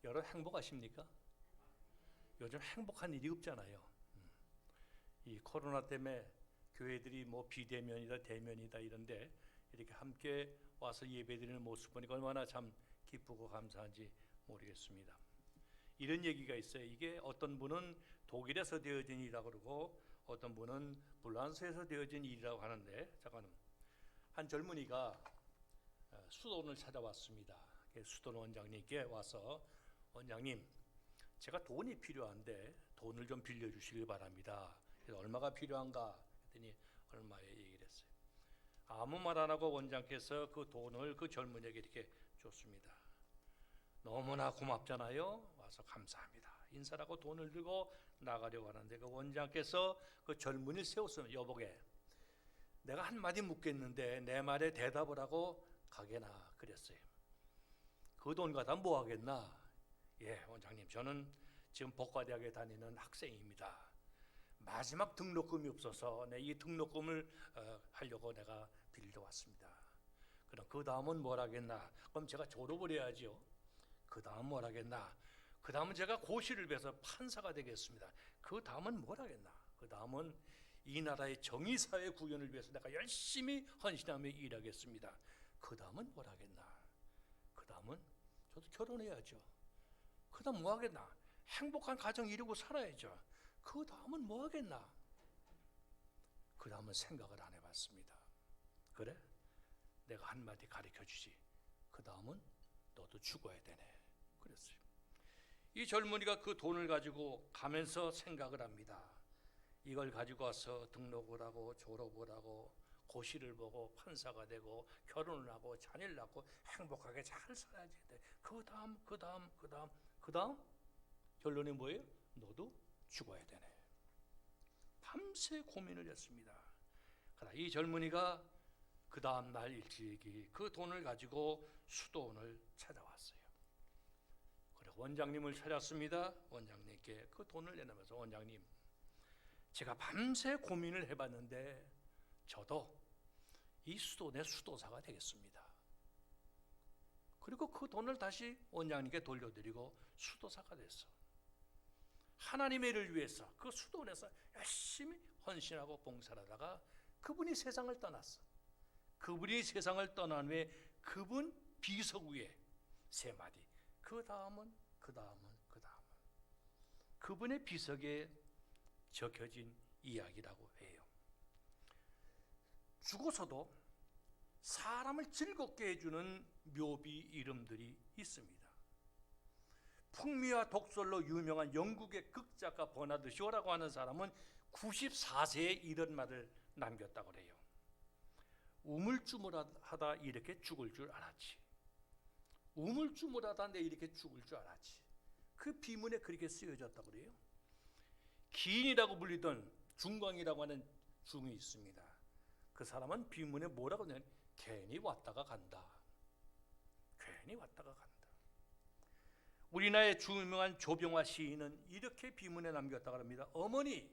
여러분 행복하십니까? 요즘 행복한 일이 없잖아요. 이 코로나 때문에 교회들이 뭐 비대면이다 대면이다 이런데 이렇게 함께 와서 예배드리는 모습 보니까 얼마나 참 기쁘고 감사한지 모르겠습니다. 이런 얘기가 있어요. 이게 어떤 분은 독일에서 되어진 일이라고 그러고 어떤 분은 불란서에서 되어진 일이라고 하는데, 잠깐만, 한 젊은이가 수도원을 찾아왔습니다. 수도원 원장님께 와서, 원장님, 제가 돈이 필요한데 돈을 좀 빌려주시길 바랍니다. 그래서 얼마가 필요한가 했더니 얼마에 얘기를 했어요. 아무 말 안 하고 원장께서 그 돈을 그 젊은이에게 이렇게 줬습니다. 너무나 고맙잖아요. 와서 감사합니다. 인사를 하고 돈을 들고 나가려고 하는데 그 원장께서 그 젊은이를 세웠어요. 여보게, 내가 한마디 묻겠는데 내 말에 대답을 하고 가게나 그랬어요. 그 돈 갖다 뭐 하겠나? 예, 원장님, 저는 지금 복과대학에 다니는 학생입니다. 마지막 등록금이 없어서 이 등록금을 하려고 내가 빌려왔습니다. 그럼 그 다음은 뭘 하겠나? 그럼 제가 졸업을 해야죠. 그 다음 뭘 하겠나? 그 다음은 제가 고시를 배서 판사가 되겠습니다. 그 다음은 뭘 하겠나? 그 다음은 이 나라의 정의사회 구현을 위해서 내가 열심히 헌신하며 일하겠습니다. 그 다음은 뭘 하겠나? 그 다음은 저도 결혼해야죠. 그 다음 뭐 하겠나? 행복한 가정 이루고 살아야죠. 그 다음은 뭐 하겠나? 그 다음은 생각을 안 해봤습니다. 그래? 내가 한마디 가르쳐주지. 그 다음은 너도 죽어야 되네. 그랬어요. 이 젊은이가 그 돈을 가지고 가면서 생각을 합니다. 이걸 가지고 와서 등록을 하고 졸업을 하고 고시를 보고 판사가 되고 결혼을 하고 자녀를 낳고 행복하게 잘 살아야지. 그 다음 결론이 뭐예요? 너도 죽어야 되네. 밤새 고민을 했습니다. 그러나 이 젊은이가 그 다음 날 일찍이 그 돈을 가지고 수도원을 찾아왔어요. 그리고 원장님을 찾았습니다. 원장님께 그 돈을 내놓으면서, 원장님, 제가 밤새 고민을 해봤는데 저도 이 수도원의 수도사가 되겠습니다. 그리고 그 돈을 다시 원장님께 돌려드리고 수도사가 됐어. 하나님의 일을 위해서 그 수도원에서 열심히 헌신하고 봉사하다가 그분이 세상을 떠났어. 그분이 세상을 떠난 후에 그분 비석 위에 세 마디, 그 다음은 그분의 비석에 적혀진 이야기라고 해요. 죽어서도 사람을 즐겁게 해주는 묘비 이름들이 있습니다. 풍미와 독설로 유명한 영국의 극작가 버나드 쇼라고 하는 사람은 94세에 이런 말을 남겼다고 해요. 우물쭈물하다 이렇게 죽을 줄 알았지. 우물쭈물하다 내 이렇게 죽을 줄 알았지. 그 비문에 그렇게 쓰여졌다고 그래요. 기인이라고 불리던 중광이라고 하는 중이 있습니다. 그 사람은 비문에 뭐라고 하냐면 괜히 왔다가 간다. 괜히 왔다가 간다. 우리나라의 유명한 조병화 시인은 이렇게 비문에 남겼다고 합니다. 어머니,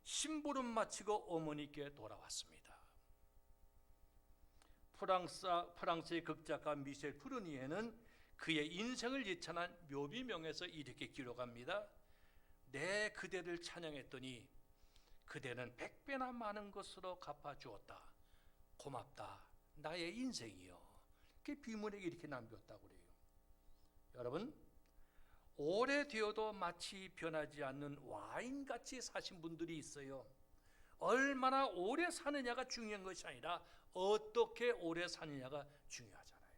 심부름 마치고 어머니께 돌아왔습니다. 프랑스의 극작가 미셸 푸르니에는 그의 인생을 예찬한 묘비명에서 이렇게 기록합니다. 내 그대를 찬양했더니 그대는 100배나 많은 것으로 갚아주었다. 고맙다. 나의 인생이요. 그 비문에 이렇게 남겼다고 그래요. 여러분, 오래되어도 마치 변하지 않는 와인같이 사신 분들이 있어요. 얼마나 오래 사느냐가 중요한 것이 아니라 어떻게 오래 사느냐가 중요하잖아요.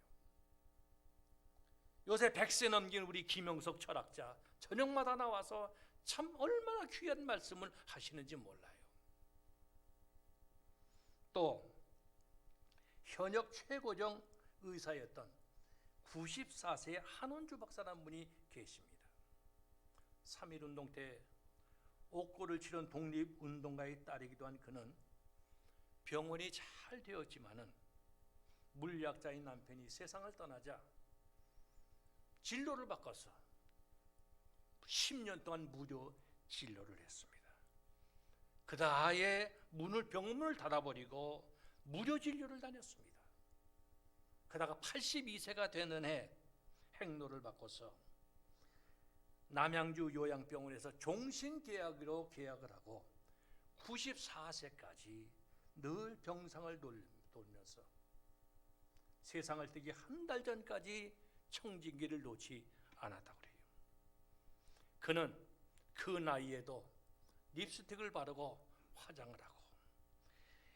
요새 100세 넘긴 우리 김영석 철학자, 저녁마다 나와서 참 얼마나 귀한 말씀을 하시는지 몰라요. 또 현역 최고령 의사였던 94세의 한원주 박사라는 분이 계십니다. 3.1운동 때 옥고를 치른 독립운동가의 딸이기도 한 그는 병원이 잘 되었지만은 물리학자인 남편이 세상을 떠나자 진로를 바꿔서 10년 동안 무료 진료를 했습니다. 그다 아예 병문을 닫아버리고 무료 진료를 다녔습니다. 그러다가 82세가 되는 해 행로를 바꿔서 남양주 요양병원에서 종신계약으로 계약을 하고 94세까지 늘 병상을 돌면서 세상을 뜨기 한 달 전까지 청진기를 놓지 않았다고 그래요. 그는 그 나이에도 립스틱을 바르고 화장을 하고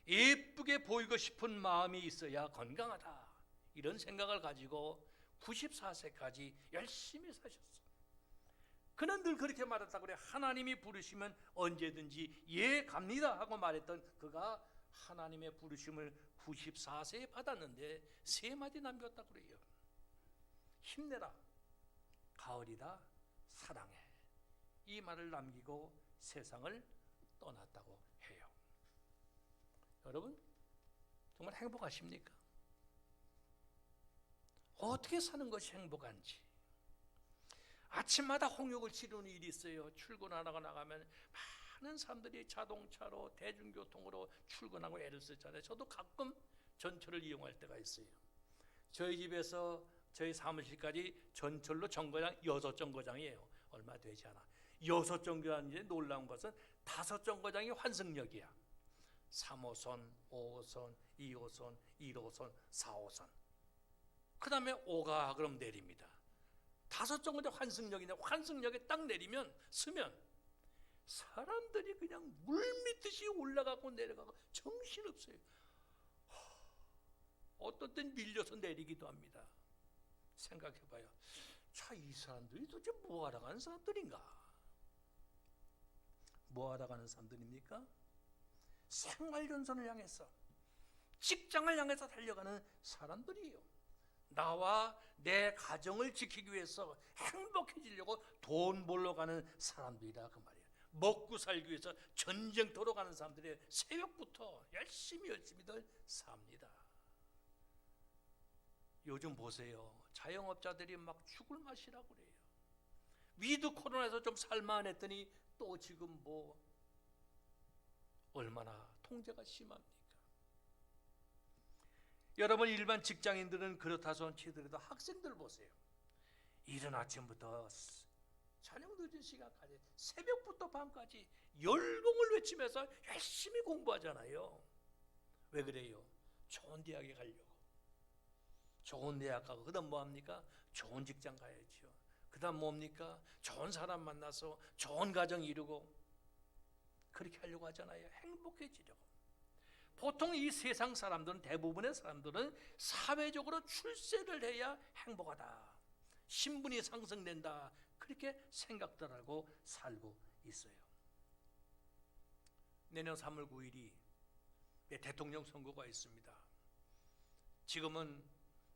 예쁘게 보이고 싶은 마음이 있어야 건강하다, 이런 생각을 가지고 94세까지 열심히 사셨어. 그는 늘 그렇게 말했다고 그래. 하나님이 부르시면 언제든지 예 갑니다 하고 말했던 그가 하나님의 부르심을 94세에 받았는데 세 마디 남겼다고 그래요. 힘내라, 가을이다, 사랑해, 이 말을 남기고 세상을 떠났다고 해요. 여러분, 정말 행복하십니까? 어떻게 사는 것이 행복한지. 아침마다 홍역을 치르는 일이 있어요. 출근하다가 나가면 많은 사람들이 자동차로 대중교통으로 출근하고 애를 쓰잖아요. 저도 가끔 전철을 이용할 때가 있어요. 저희 집에서 저희 사무실까지 전철로 정거장 6정거장이에요. 얼마 되지 않아. 6정거장인데 놀라운 것은 5정거장이 환승역이야. 3호선, 5호선, 2호선, 1호선, 4호선. 그 다음에 오가 그럼 내립니다. 5정거장 환승역인데 환승역에 딱 내리면 서면 사람들이 그냥 물밀듯이 올라가고 내려가고 정신없어요. 어떤 땐 밀려서 내리기도 합니다. 생각해봐요. 자, 이 사람들이 도대체 뭐하러 가는 사람들인가? 뭐하러 가는 사람들입니까? 생활전선을 향해서, 직장을 향해서 달려가는 사람들이에요. 나와 내 가정을 지키기 위해서 행복해지려고 돈 벌러 가는 사람들이다 그 말이에요. 먹고 살기 위해서 전쟁터로 가는 사람들이 새벽부터 열심히들 삽니다. 요즘 보세요. 자영업자들이 막 죽을 맛이라고 그래요. 위드 코로나에서 좀 살만했더니 또 지금 뭐 얼마나 통제가 심합니까? 여러분, 일반 직장인들은 그렇다 손 치더라도 학생들 보세요. 이른 아침부터 저녁 늦은 시간까지 새벽부터 밤까지 열공을 외치면서 열심히 공부하잖아요. 왜 그래요? 좋은 대학에 가려고. 좋은 대학 가고 그다음 뭐합니까? 좋은 직장 가야죠. 그다음 뭡니까? 좋은 사람 만나서 좋은 가정 이루고 그렇게 하려고 하잖아요. 행복해지려고. 보통 이 세상 사람들은, 대부분의 사람들은 사회적으로 출세를 해야 행복하다, 신분이 상승된다, 그렇게 생각들 하고 살고 있어요. 내년 3월 9일이 대통령 선거가 있습니다. 지금은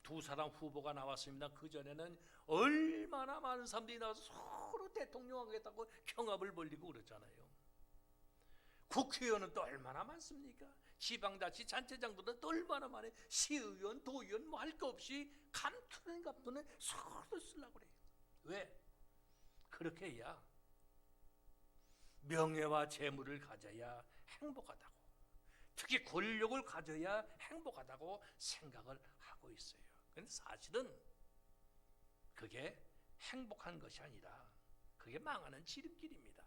두 사람 후보가 나왔습니다. 그전에는 얼마나 많은 사람들이 나와서 서로 대통령 하겠다고 경합을 벌이고 그러잖아요. 국회의원은 또 얼마나 많습니까? 지방자치단체장들은 또 얼마나 많아요. 시의원, 도의원 뭐 할 거 없이 감투는 서로 쓰려고 그래요. 왜? 그렇게 해야 명예와 재물을 가져야 행복하다고, 특히 권력을 가져야 행복하다고 생각을 하고 있어요. 그런데 사실은 그게 행복한 것이 아니라 그게 망하는 지름길입니다.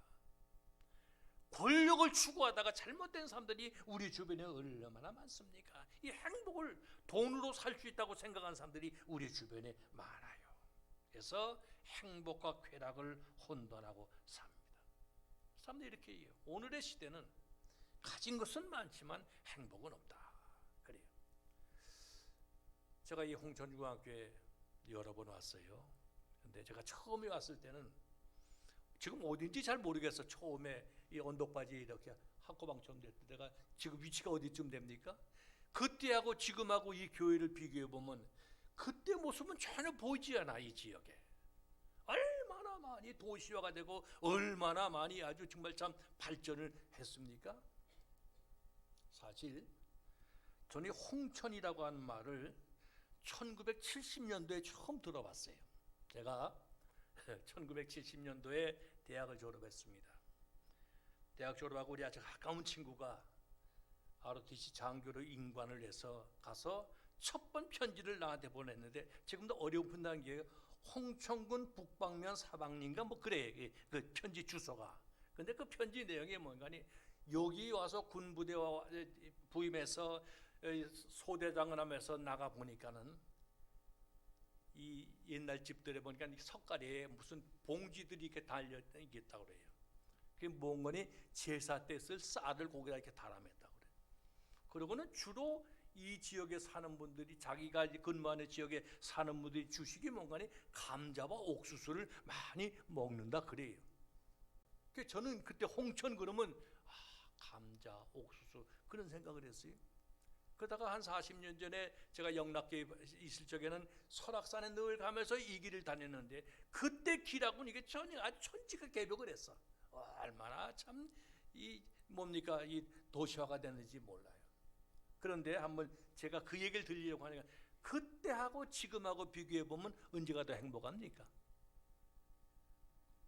권력을 추구하다가 잘못된 사람들이 우리 주변에 얼마나 많습니까? 이 행복을 돈으로 살 수 있다고 생각하는 사람들이 우리 주변에 많아요. 그래서 행복과 쾌락을 혼돈하고 삽니다. 사람들이 이렇게 해요. 오늘의 시대는 가진 것은 많지만 행복은 없다, 그래요. 제가 이 홍천중학교에 여러 번 왔어요. 근데 제가 처음에 왔을 때는 지금 어딘지 잘 모르겠어. 처음에 이 언덕바지 이렇게 학고방처럼 됐을 때가 지금 위치가 어디쯤 됩니까? 그때하고 지금하고 이 교회를 비교해 보면 그때 모습은 전혀 보이지 않아. 이 지역에 얼마나 많이 도시화가 되고 얼마나 많이 아주 정말 참 발전을 했습니까? 사실 저는 홍천이라고 하는 말을 1970년도에 처음 들어봤어요. 제가 1970년도에 대학을 졸업했습니다. 대학 졸업하고 우리 아주 가까운 친구가 ROTC 장교로 임관을 해서 가서 첫 번 편지를 나한테 보냈는데 지금도 어려운 단계에 홍천군 북방면 사방리인가 뭐 그래 그 편지 주소가. 근데 그 편지 내용이 뭔가니 여기 와서 군부대와 부임해서 소대장을 하면서 나가 보니까는 이 옛날 집들에 보니까 석가래에 무슨 봉지들이 이렇게 달려 있다고 그래요. 그게 뭔가니 제사 때 쓸 쌀을 거기다 이렇게 달아맸다고 그래요. 그러고는 주로 이 지역에 사는 분들이 자기가 근무하는 지역에 사는 분들이 주식이 뭔가니 감자와 옥수수를 많이 먹는다 그래요. 그래서 저는 그때 홍천 그러면 감자, 옥수수 그런 생각을 했어요. 그러다가 한 40년 전에 제가 영락교에 있을 적에는 설악산에 늘 가면서 이 길을 다녔는데 그때 길하고는 이게 전혀 아주 천지가 개벽을 했어. 얼마나 참 이 뭡니까 이 도시화가 됐는지 몰라요. 그런데 한번 제가 그 얘기를 들으려고 하니까 그때하고 지금하고 비교해 보면 언제가 더 행복합니까?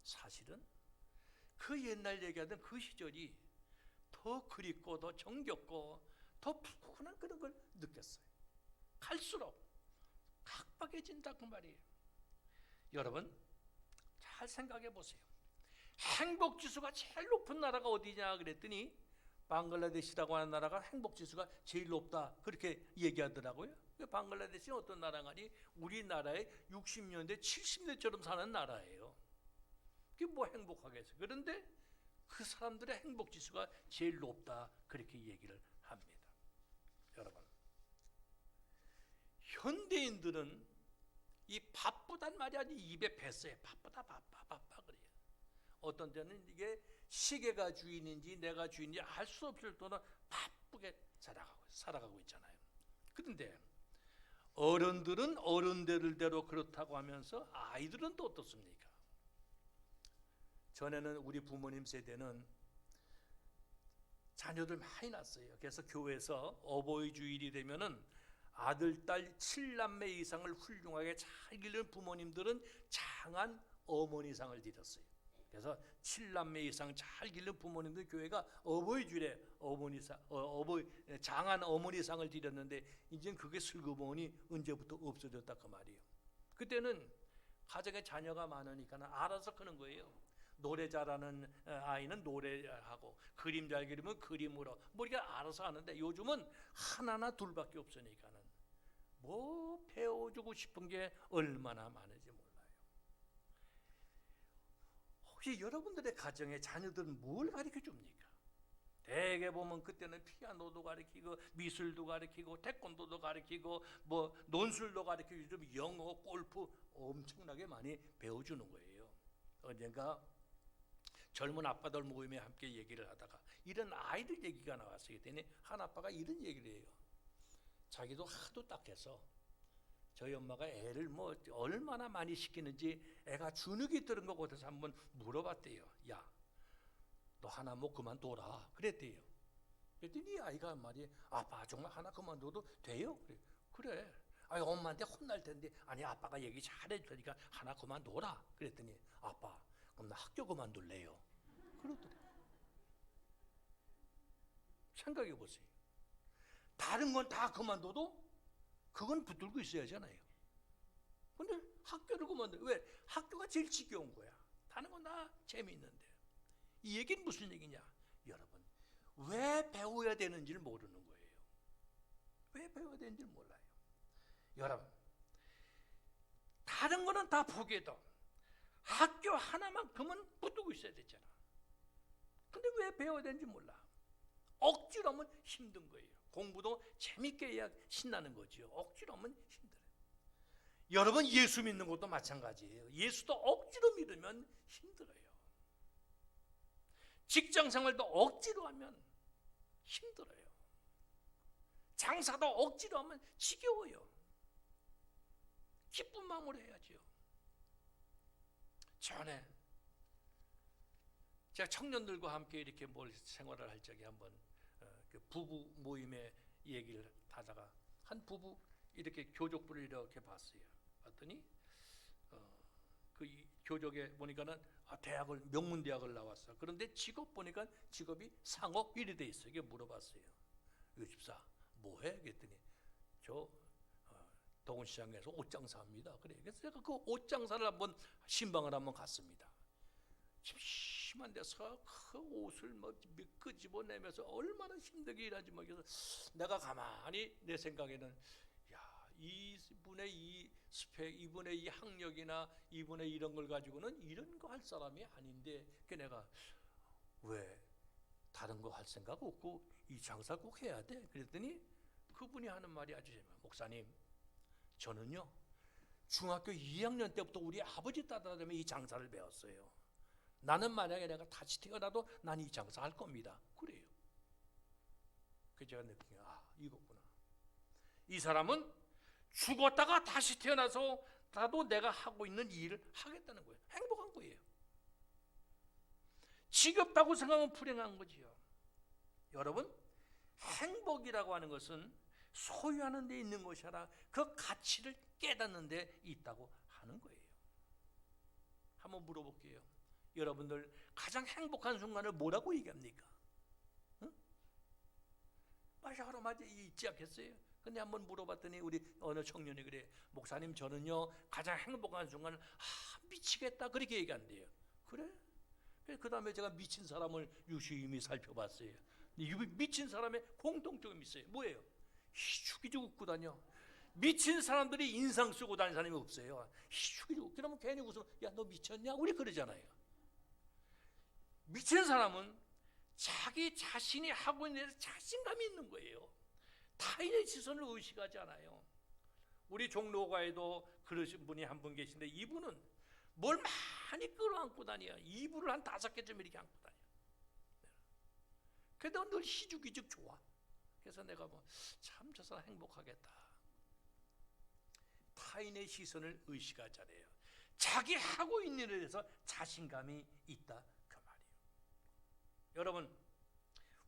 사실은 그 옛날 얘기하던 그 시절이 더 그립고 더 정겹고 더 푸근한 그런 걸 느꼈어요. 갈수록 각박해진다 그 말이에요. 여러분 잘 생각해 보세요. 행복지수가 제일 높은 나라가 어디냐 그랬더니 방글라데시라고 하는 나라가 행복지수가 제일 높다 그렇게 얘기하더라고요. 방글라데시는 어떤 나라가니 우리나라의 60년대 70년대처럼 사는 나라예요. 그게 뭐 행복하겠어요. 그런데 그 사람들의 행복지수가 제일 높다 그렇게 얘기를 합니다. 여러분 현대인들은 이 바쁘단 말이 아니 입에 뱄어요. 바쁘다 그래요. 어떤 때는 이게 시계가 주인인지 내가 주인인지 알 수 없을 정도로 바쁘게 살아가고 있잖아요. 그런데 어른들은 어른들대로 그렇다고 하면서 아이들은 또 어떻습니까? 전에는 우리 부모님 세대는 자녀들 많이 낳았어요. 그래서 교회에서 어버이 주일이 되면은 아들, 딸 7남매 이상을 훌륭하게 잘 기르는 부모님들은 장한 어머니상을 드렸어요. 그래서 7남매 이상 잘 기르는 부모님들 교회가 어버이 주일에 장한 어머니상을 드렸는데 이제는 그게 슬그머니 언제부터 없어졌다 그 말이에요. 그때는 가정에 자녀가 많으니까 알아서 크는 거예요. 노래 잘하는 아이는 노래하고 그림 잘 그리면 그림으로 뭐 이렇게 알아서 하는데 요즘은 하나나 둘밖에 없으니까는 뭐 배워주고 싶은 게 얼마나 많은지 몰라요. 혹시 여러분들의 가정에 자녀들은 뭘 가르쳐 줍니까? 대개 보면 그때는 피아노도 가르치고 미술도 가르치고 태권도도 가르치고 뭐 논술도 가르치고 요즘 영어, 골프 엄청나게 많이 배워주는 거예요. 언젠가 젊은 아빠들 모임에 함께 얘기를 하다가 이런 아이들 얘기가 나왔어요. 그랬더니 한 아빠가 이런 얘기를 해요. 자기도 하도 딱해서 저희 엄마가 애를 뭐 얼마나 많이 시키는지 애가 주눅이 드는 것 같아서 한번 물어봤대요. 야, 너 하나 뭐 그만둬라 그랬대요. 그랬더니 아이가 말이 아빠 정말 하나 그만둬도 돼요? 그래. 아니 엄마한테 혼날 텐데 아니 아빠가 얘기 잘해주니까 하나 그만둬라 그랬더니 아빠 그럼 나 학교 그만둘래요. 그러더래. 생각해 보세요. 다른 건 다 그만둬도 그건 붙들고 있어야 하잖아요. 근데 학교를 그만둬. 왜? 학교가 제일 지겨운 거야. 다른 건 다 재미있는데. 이 얘기는 무슨 얘기냐? 여러분 왜 배워야 되는지를 모르는 거예요. 왜 배워야 되는지를 몰라요. 여러분 다른 거는 다 포기해도 학교 하나만큼은 붙들고 있어야 되잖아. 근데 왜 배워야 되는지 몰라. 억지로 하면 힘든 거예요. 공부도 재밌게 해야 신나는 거죠. 억지로 하면 힘들어요. 여러분 예수 믿는 것도 마찬가지예요. 예수도 억지로 믿으면 힘들어요. 직장 생활도 억지로 하면 힘들어요. 장사도 억지로 하면 지겨워요. 기쁜 마음으로 해야죠. 전에 제가 청년들과 함께 이렇게 생활을 할 적에 한번 그 부부 모임에 얘기를 하다가 한 부부 이렇게 교족부를 이렇게 봤어요. 봤더니 그 교족에 보니까는 대학을 명문대학을 나왔어. 그런데 직업 보니까 직업이 상업 일이 돼 있어. 이게 물어봤어요. 요 집사 뭐해? 그랬더니 저 동시장에서 옷 장사합니다. 그래. 그래서 제가 그 옷 장사를 한번 신방을 한번 갔습니다. 심심한 데서 그 옷을 뭐 끄집어내면서 얼마나 힘들게 일하지 뭐. 그래서 내가 가만히 내 생각에는 이분의 이 스펙, 이분의 이 학력이나 이분의 이런 걸 가지고는 이런 거 할 사람이 아닌데, 그 내가 왜 다른 거 할 생각 없고 이 장사 꼭 해야 돼? 그랬더니 그분이 하는 말이 아주 재미있어요. 목사님, 저는요 중학교 2학년 때부터 우리 아버지 따라다니며 이 장사를 배웠어요. 나는 만약에 내가 다시 태어나도 난 이 장사 할 겁니다. 그래요. 그 제가 느낀 게 이거구나. 이 사람은 죽었다가 다시 태어나서 나도 내가 하고 있는 일을 하겠다는 거예요. 행복한 거예요. 지겹다고 생각하면 불행한 거지요. 여러분, 행복이라고 하는 것은 소유하는 데 있는 것이 아니라 그 가치를 깨닫는 데 있다고 하는 거예요. 한번 물어볼게요. 여러분들 가장 행복한 순간을 뭐라고 얘기합니까? 응? 여러 마디 있지 않겠어요? 근데 한번 물어봤더니 우리 어느 청년이 그래, 목사님 저는요 가장 행복한 순간을 미치겠다 그렇게 얘기한대요. 그래? 그 다음에 제가 미친 사람을 유심히 살펴봤어요. 미친 사람의 공통점이 있어요. 뭐예요? 희죽이죽 웃고 다녀. 미친 사람들이 인상 쓰고 다니는 사람이 없어요. 희죽이죽. 그러면 괜히 웃으면 야 너 미쳤냐? 우리 그러잖아요. 미친 사람은 자기 자신이 하고 있는 데서 자신감이 있는 거예요. 타인의 시선을 의식하지 않아요. 우리 종로가에도 그러신 분이 한 분 계신데 이분은 뭘 많이 끌어안고 다녀요. 이불을 한 5개쯤 이렇게 안고 다녀요. 그래도 늘 희죽이죽 좋아. 그래서 내가 참 저 사람 행복하겠다. 타인의 시선을 의식하지 않아요. 자기 하고 있는 일에 대해서 자신감이 있다 그 말이에요. 여러분,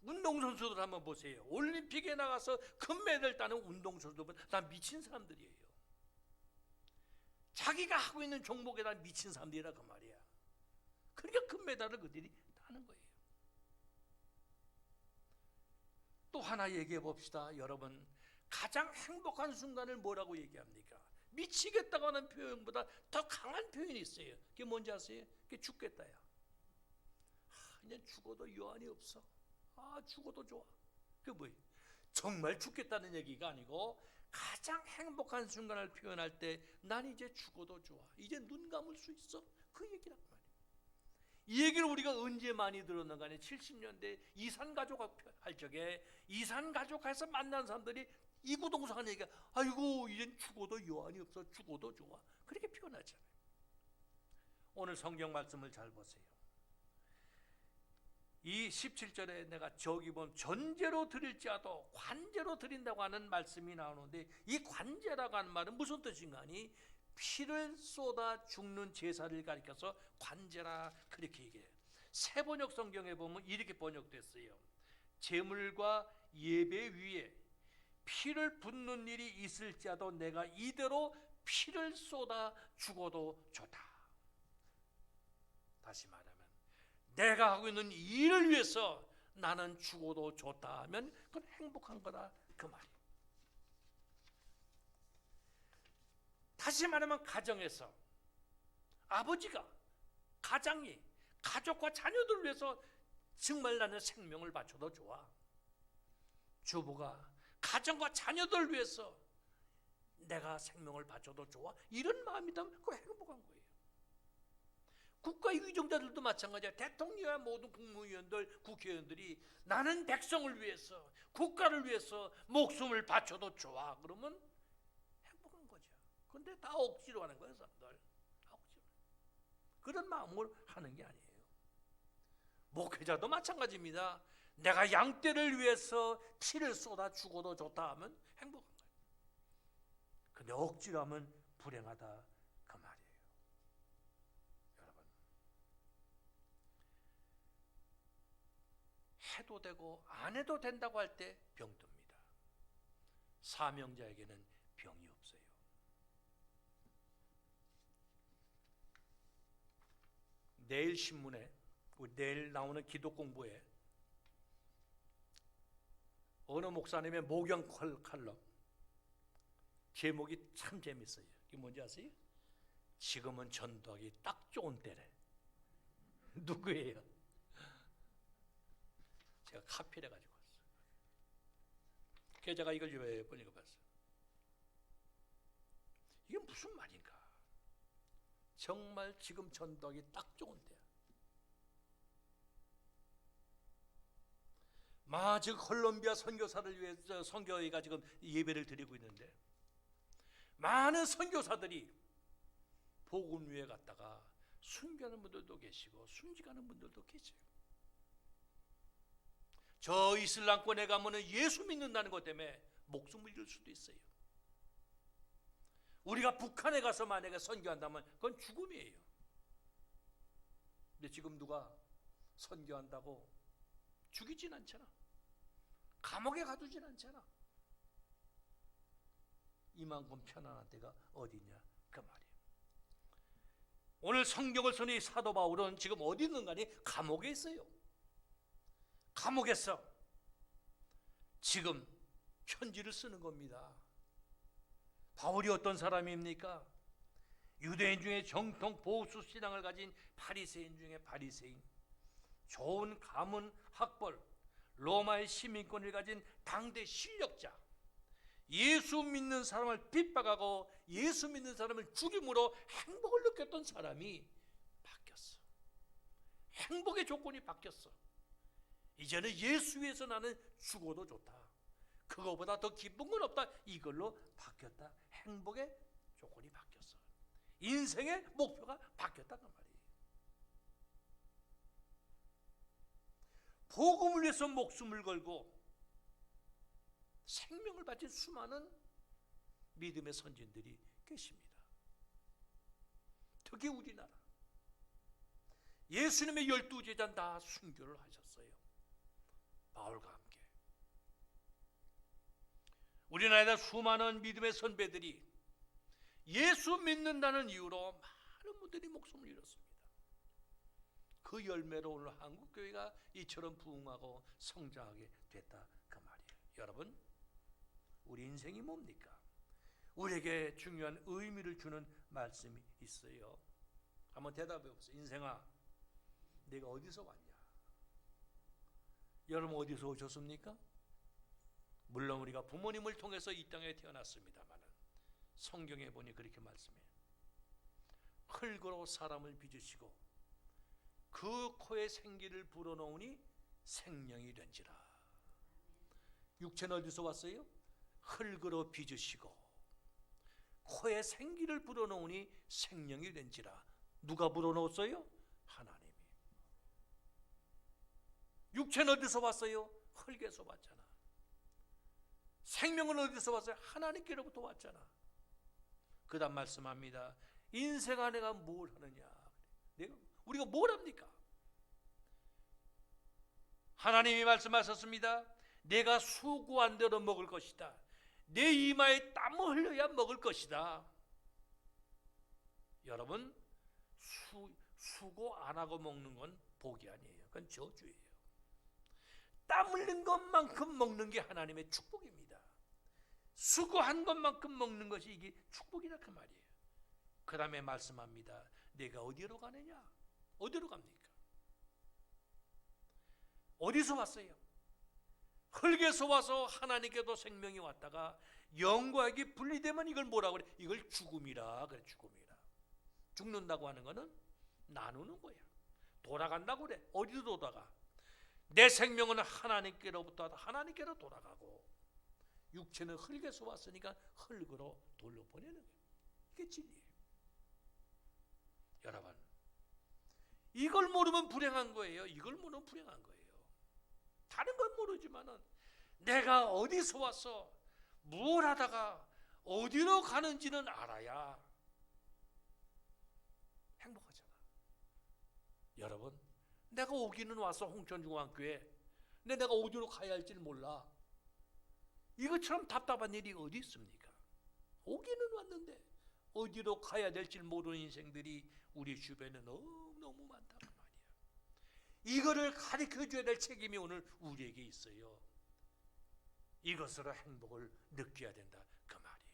운동선수들 한번 보세요. 올림픽에 나가서 금메달 따는 운동선수들은 다 미친 사람들이에요. 자기가 하고 있는 종목에 다 미친 사람들이라 그 말이야. 그러니까 금메달을 그들이 따는 거예요. 또 하나 얘기해 봅시다. 여러분, 가장 행복한 순간을 뭐라고 얘기합니까? 미치겠다고 하는 표현보다 더 강한 표현이 있어요. 그게 뭔지 아세요? 그게 죽겠다야. 이제 죽어도 여한이 없어. 죽어도 좋아. 그게 뭐예요? 정말 죽겠다는 얘기가 아니고 가장 행복한 순간을 표현할 때 난 이제 죽어도 좋아. 이제 눈 감을 수 있어. 그 얘기란 말이에요. 이 얘기를 우리가 언제 많이 들었는가 하면 70년대 이산가족 할 적에 이산가족에서 만난 사람들이 이구동성한 얘기가 아이고 이젠 죽어도 여한이 없어. 죽어도 좋아. 그렇게 표현하잖아요. 오늘 성경 말씀을 잘 보세요. 이 17절에 내가 저기 보면 전제로 드릴지라도 관제로 드린다고 하는 말씀이 나오는데 이 관제라고 하는 말은 무슨 뜻인가 하니 피를 쏟아 죽는 제사를 가리켜서 관제라 그렇게 얘기해요. 새번역 성경에 보면 이렇게 번역됐어요. 제물과 예배 위에 피를 붓는 일이 있을지라도 내가 이대로 피를 쏟아 죽어도 좋다. 다시 말하면 내가 하고 있는 일을 위해서 나는 죽어도 좋다 하면 그건 행복한 거다 그 말이에요. 다시 말하면 가정에서 아버지가 가장이 가족과 자녀들을 위해서 정말 나는 생명을 바쳐도 좋아. 주부가 가정과 자녀들을 위해서 내가 생명을 바쳐도 좋아. 이런 마음이라면 그거 행복한 거예요. 국가의 위정자들도 마찬가지야. 대통령과 모든 국무위원들, 국회의원들이 나는 백성을 위해서, 국가를 위해서 목숨을 바쳐도 좋아. 그러면 행복한 거죠. 그런데 다 억지로 하는 거예요, 사람들. 억지로. 그런 마음으로 하는 게 아니에요. 목회자도 마찬가지입니다. 내가 양떼를 위해서 피를 쏟아 죽어도 좋다 하면 행복한 거예요. 근데 억지로 하면 불행하다 그 말이에요. 여러분, 해도 되고 안 해도 된다고 할 때 병듭니다. 사명자에게는 병이 없어요. 내일 신문에, 내일 나오는 기도 공부에 어느 목사님의 목양 칼럼, 제목이 참 재밌어요. 이게 뭔지 아세요? 지금은 전도하기 딱 좋은 때래. 누구예요? 제가 카피를 해가지고 왔어요. 그래서 제가 이걸 몇 번 읽어봤어요. 이게 무슨 말인가? 정말 지금 전도하기 딱 좋은 때야. 지금 콜롬비아 선교사를 위해서 선교회가 지금 예배를 드리고 있는데, 많은 선교사들이 복음 위에 갔다가 순교하는 분들도 계시고 순직하는 분들도 계세요. 저 이슬람권에 가면은 예수 믿는다는 것 때문에 목숨을 잃을 수도 있어요. 우리가 북한에 가서 만약에 선교한다면 그건 죽음이에요. 근데 지금 누가 선교한다고 죽이진 않잖아. 감옥에 가두진 않잖아. 이만큼 편안한 때가 어디냐 그 말이에요. 오늘 성경을 쓰는 사도 바울은 지금 어디 있는가니 감옥에 있어요. 감옥에서 지금 편지를 쓰는 겁니다. 바울이 어떤 사람입니까? 유대인 중에 정통 보수 신앙을 가진 바리새인 중에 바리새인, 좋은 가문 학벌, 로마의 시민권을 가진 당대 실력자, 예수 믿는 사람을 핍박하고 예수 믿는 사람을 죽임으로 행복을 느꼈던 사람이 바뀌었어. 행복의 조건이 바뀌었어. 이제는 예수 위해서 나는 죽어도 좋다. 그거보다 더 기쁜 건 없다. 이걸로 바뀌었다. 행복의 조건이 바뀌었어. 인생의 목표가 바뀌었다는 말이에요. 복음을 위해서 목숨을 걸고 생명을 바친 수많은 믿음의 선진들이 계십니다. 특히 우리나라 예수님의 12제자는 다 순교를 하셨어요. 바울과 함께. 우리나라에 수많은 믿음의 선배들이 예수 믿는다는 이유로 많은 분들이 목숨을 잃었습니다. 그 열매로 오늘 한국교회가 이처럼 부흥하고 성장하게 됐다 그 말이에요. 여러분, 우리 인생이 뭡니까? 우리에게 중요한 의미를 주는 말씀이 있어요. 한번 대답해 보세요. 인생아, 내가 어디서 왔냐? 여러분 어디서 오셨습니까? 물론 우리가 부모님을 통해서 이 땅에 태어났습니다만 성경에 보니 그렇게 말씀해요. 흙으로 사람을 빚으시고 그 코에 생기를 불어넣으니 생명이 된지라. 육체는 어디서 왔어요? 흙으로 빚으시고 코에 생기를 불어넣으니 생명이 된지라. 누가 불어넣었어요? 하나님이. 육체는 어디서 왔어요? 흙에서 왔잖아. 생명은 어디서 왔어요? 하나님께로부터 왔잖아. 그 다음 말씀합니다. 인생아 내가 뭘 하느냐? 우리가 뭘 합니까? 하나님이 말씀하셨습니다. 내가 수고한 대로 먹을 것이다. 내 이마에 땀을 흘려야 먹을 것이다. 여러분, 수고 안 하고 먹는 건 복이 아니에요. 그건 저주예요. 땀 흘린 것만큼 먹는 게 하나님의 축복입니다. 수고한 것만큼 먹는 것이 이게 축복이라 그 말이에요. 그 다음에 말씀합니다. 내가 어디로 가느냐? 어디로 갑니까? 어디서 왔어요? 흙에서 와서 하나님께도 생명이 왔다가 영과에게 분리되면 이걸 뭐라고 그래? 이걸 죽음이라 그래. 죽음이라. 죽는다고 하는 거는 나누는 거야. 돌아간다고 그래. 어디로 돌아가? 내 생명은 하나님께로부터 하나님께로 돌아가고 육체는 흙에서 왔으니까 흙으로 돌려보내는 거예요. 이게 진리예요. 여러분, 이걸 모르면 불행한 거예요. 이걸 모르면 불행한 거예요. 다른 건 모르지만은 내가 어디서 와서 뭘 하다가 어디로 가는지는 알아야 행복하잖아. 여러분, 내가 오기는 와서 홍천중앙교회, 근데 내가 어디로 가야 할지를 몰라. 이것처럼 답답한 일이 어디 있습니까? 오기는 왔는데 어디로 가야 될지 모르는 인생들이 우리 주변에 너무 많단 말이야. 이거를 가르쳐줘야 될 책임이 오늘 우리에게 있어요. 이것으로 행복을 느껴야 된다 그 말이에요.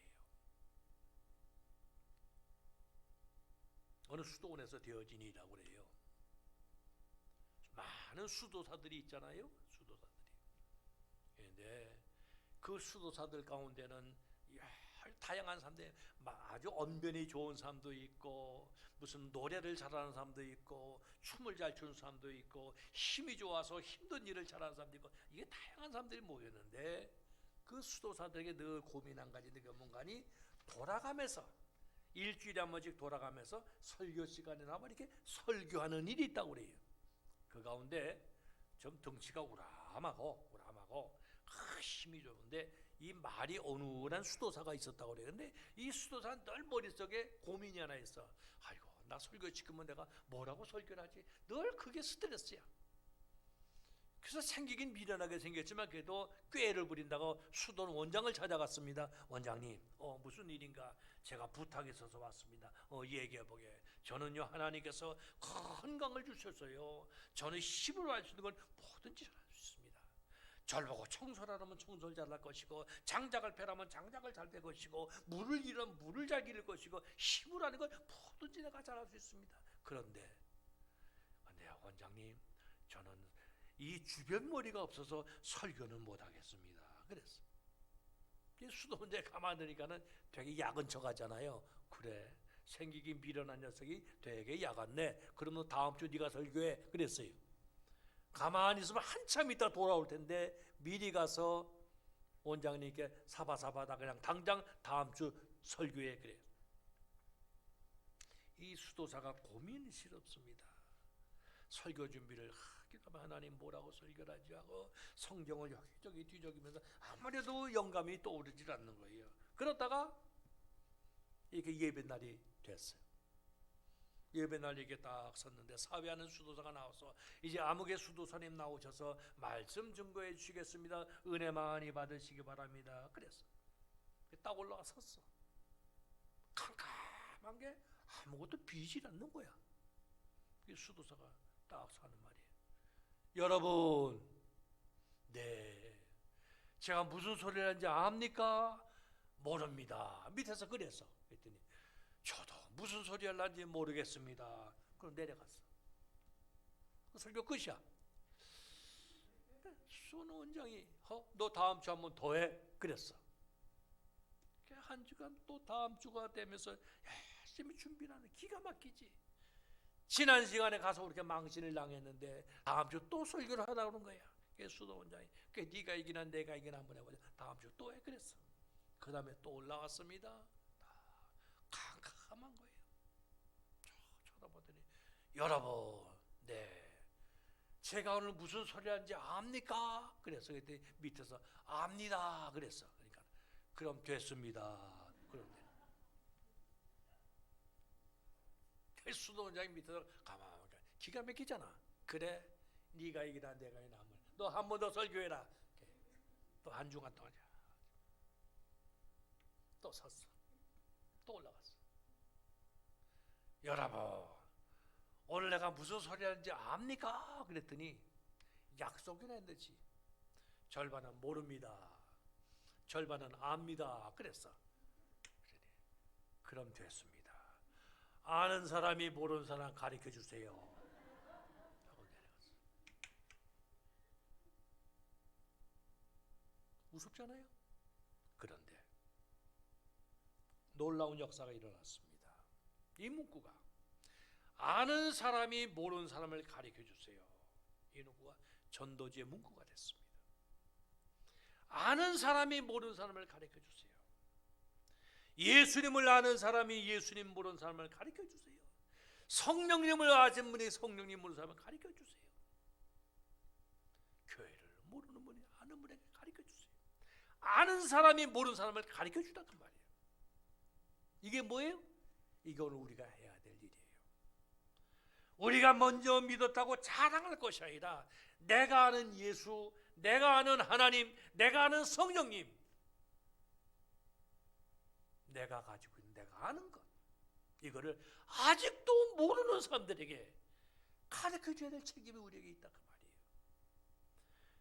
어느 수도원에서 되어진 일이라고 그래요. 많은 수도사들이 있잖아요. 수도사들이. 그런데 그 수도사들 가운데는 다양한 사람들, 아주 언변이 좋은 사람도 있고, 무슨 노래를 잘하는 사람도 있고, 춤을 잘 추는 사람도 있고, 힘이 좋아서 힘든 일을 잘하는 사람도 있고, 이게 다양한 사람들이 모였는데, 그 수도사들에게 늘 고민한 가지 뭔가니 돌아가면서 일주일에 한 번씩 돌아가면서 설교 시간에 나면 이렇게 설교하는 일이 있다고 그래요. 그 가운데 좀 덩치가 우람하고 힘이 좋은데 이 말이 어눌한 수도사가 있었다고 그래요. 근데 이 수도사는 늘 머릿속에 고민이 하나 있어. 아이고, 나 설교시키면 내가 뭐라고 설교를 하지? 늘 그게 스트레스야. 그래서 생기긴 미련하게 생겼지만 그래도 꾀를 부린다고 수도원 원장을 찾아갔습니다. 원장님, 무슨 일인가? 제가 부탁이 있어서 왔습니다. 얘기해보게. 저는요, 하나님께서 큰 강을 주셨어요. 저는 힘으로 할 수 있는 건 뭐든지 할 수 있습니다. 절 보고 청소를 하면 청소를 잘 할 것이고, 장작을 패라면 장작을 잘 뺄 것이고, 물을 기르면 물을 잘 기를 것이고, 힘으로 하는 건 뭐든지 내가 잘할 수 있습니다. 그런데 원장님, 저는 이 주변 머리가 없어서 설교는 못하겠습니다. 그랬어. 수도원에 가만두니까는 되게 야근 척하잖아요. 그래, 생기기 미련한 녀석이 되게 야갔네. 그러면 다음 주 네가 설교해. 그랬어요. 가만히 있으면 한참 있다 돌아올 텐데 미리 가서 원장님께 사바사바다 그냥 당장 다음 주 설교해. 그래. 이 수도사가 고민스럽습니다. 설교 준비를 하나님 뭐라고 설교를 하지 하고 성경을 여기저기 뒤적이면서 아무래도 영감이 떠오르질 않는 거예요. 그러다가 이렇게 예배날이 됐어요. 예배날 이렇게 딱 섰는데 사회하는 수도사가 나와서 이제 아무개 수도사님 나오셔서 말씀 증거해 주시겠습니다. 은혜 많이 받으시기 바랍니다. 그랬어. 딱 올라가 섰어. 캄캄한 게 아무것도 비질 않는 거야. 수도사가 딱 사는 말이에요. 여러분, 네, 제가 무슨 소리를 하는지 압니까? 모릅니다. 밑에서 그랬어. 그랬더니 저도 무슨 소리 하려는지 모르겠습니다. 그럼 내려갔어. 설교 끝이야. 수원 원장이 너 다음 주 한 번 더 해. 그랬어. 한 주간 또 다음 주가 되면서 열심히 준비를 하는, 기가 막히지. 지난 시간에 가서 그렇게 망신을 당했는데 다음 주 또 설교를 하라고 그런 거야. 수도 원장이 네가 이기나 내가 이기나 한번 해보자. 다음 주 또 해. 그랬어. 그 다음에 또 올라왔습니다. 캄캄한 거예요. 쳐다보더니 여러분, 네, 제가 오늘 무슨 소리 하는지 압니까? 그래서 그때 밑에서 압니다. 그랬어. 그러니까 그럼 됐습니다. 그런데 수도 원장이 밑에서 가만히 기가 막히잖아. 그래, 네가 이기나 내가 이기나 한번 너 한 번 더 설교해라. 또 한 주간 동안 또 섰어. 또 올라갔어. 여러분, 오늘 내가 무슨 소리 하는지 압니까? 그랬더니 약속이나 했는지 절반은 모릅니다, 절반은 압니다. 그랬어. 그럼 됐습니다. 아는 사람이 모르는 사람 가르쳐 주세요. 하고 내려갔어. 무섭잖아요. 그런데 놀라운 역사가 일어났습니다. 이 문구가 아는 사람이 모르는 사람을 가르쳐 주세요. 이 문구가 전도지의 문구가 됐습니다. 아는 사람이 모르는 사람을 가르쳐 주세요. 예수님을 아는 사람이 예수님 모르는 사람을 가르쳐 주세요. 성령님을 아는 분이 성령님 모르는 사람을 가르쳐 주세요. 교회를 모르는 분이 아는 분에게 가르쳐 주세요. 아는 사람이 모르는 사람을 가르쳐 주다 그 말이에요. 이게 뭐예요? 이건 우리가 해야 될 일이에요. 우리가 먼저 믿었다고 자랑할 것이 아니라 내가 아는 예수, 내가 아는 하나님, 내가 아는 성령님, 내가 가지고 있는 내가 아는 것, 이거를 아직도 모르는 사람들에게 가르쳐줘야 될 책임이 우리에게 있다 그 말이에요.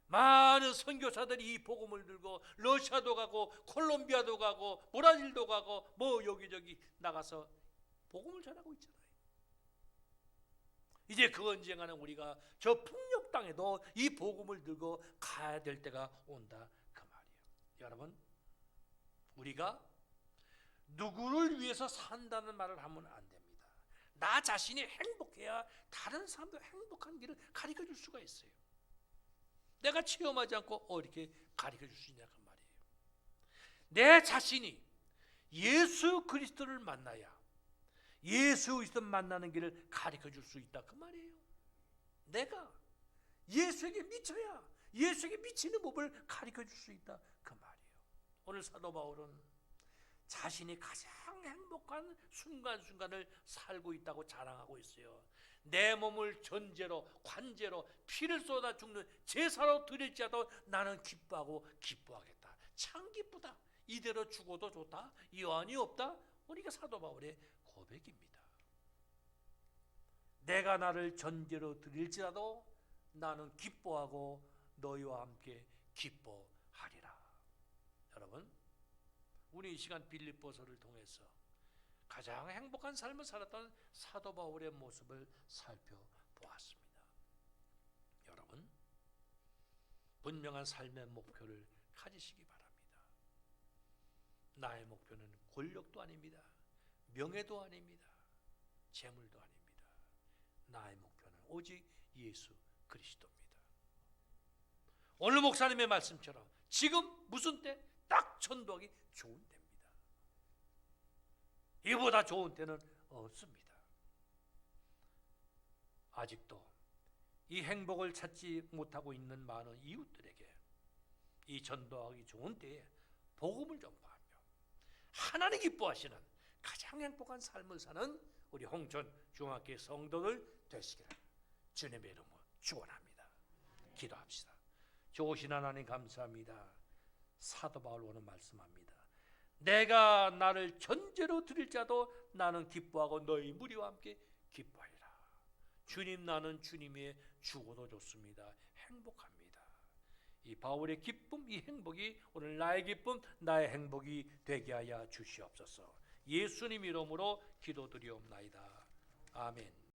많은 선교사들이 이 복음을 들고 러시아도 가고 콜롬비아도 가고 브라질도 가고 뭐 여기저기 나가서 복음을 전하고 있잖아요. 이제 그 언젠가는 우리가 저 풍력 땅에도 이 복음을 들고 가야 될 때가 온다 그 말이에요. 여러분, 우리가 누구를 위해서 산다는 말을 하면 안 됩니다. 나 자신이 행복해야 다른 사람도 행복한 길을 가르쳐 줄 수가 있어요. 내가 체험하지 않고 이렇게 가르쳐 줄 수 있냐 그 말이에요. 내 자신이 예수 그리스도를 만나야 예수 그리스도 만나는 길을 가르쳐 줄 수 있다 그 말이에요. 내가 예수에게 미쳐야 예수에게 미치는 법을 가르쳐 줄 수 있다 그 말이에요. 오늘 사도 바울은 자신이 가장 행복한 순간순간을 살고 있다고 자랑하고 있어요. 내 몸을 전제로 관제로 피를 쏟아 죽는 제사로 드릴지라도 나는 기뻐하고 기뻐하겠다. 참 기쁘다. 이대로 죽어도 좋다. 여한이 없다. 우리가 사도 바울의 고백입니다. 내가 나를 전제로 드릴지라도 나는 기뻐하고 너희와 함께 기뻐하리라. 여러분, 우리 이 시간 빌립보서를 통해서 가장 행복한 삶을 살았던 사도 바울의 모습을 살펴보았습니다. 여러분, 분명한 삶의 목표를 가지시기 바랍니다. 나의 목표는 권력도 아닙니다. 명예도 아닙니다. 재물도 아닙니다. 나의 목표는 오직 예수 그리스도입니다. 오늘 목사님의 말씀처럼 지금 무슨 때? 딱 전도하기 좋은 때입니다. 이보다 좋은 때는 없습니다. 아직도 이 행복을 찾지 못하고 있는 많은 이웃들에게 이 전도하기 좋은 때에 복음을 전파하며 하나님 기뻐하시는 가장 행복한 삶을 사는 우리 홍천 중학교 성도들 되시기를 주님의 이름으로 축원합니다. 기도합시다. 좋으신 하나님 감사합니다. 사도 바울 오늘 말씀합니다. 내가 나를 전제로 드릴지라도 나는 기뻐하고 너희 무리와 함께 기뻐하리라. 주님, 나는 주님의 죽어도 좋습니다. 행복합니다. 이 바울의 기쁨, 이 행복이 오늘 나의 기쁨, 나의 행복이 되게 하여 주시옵소서. 예수님 이름으로 기도드리옵나이다. 아멘.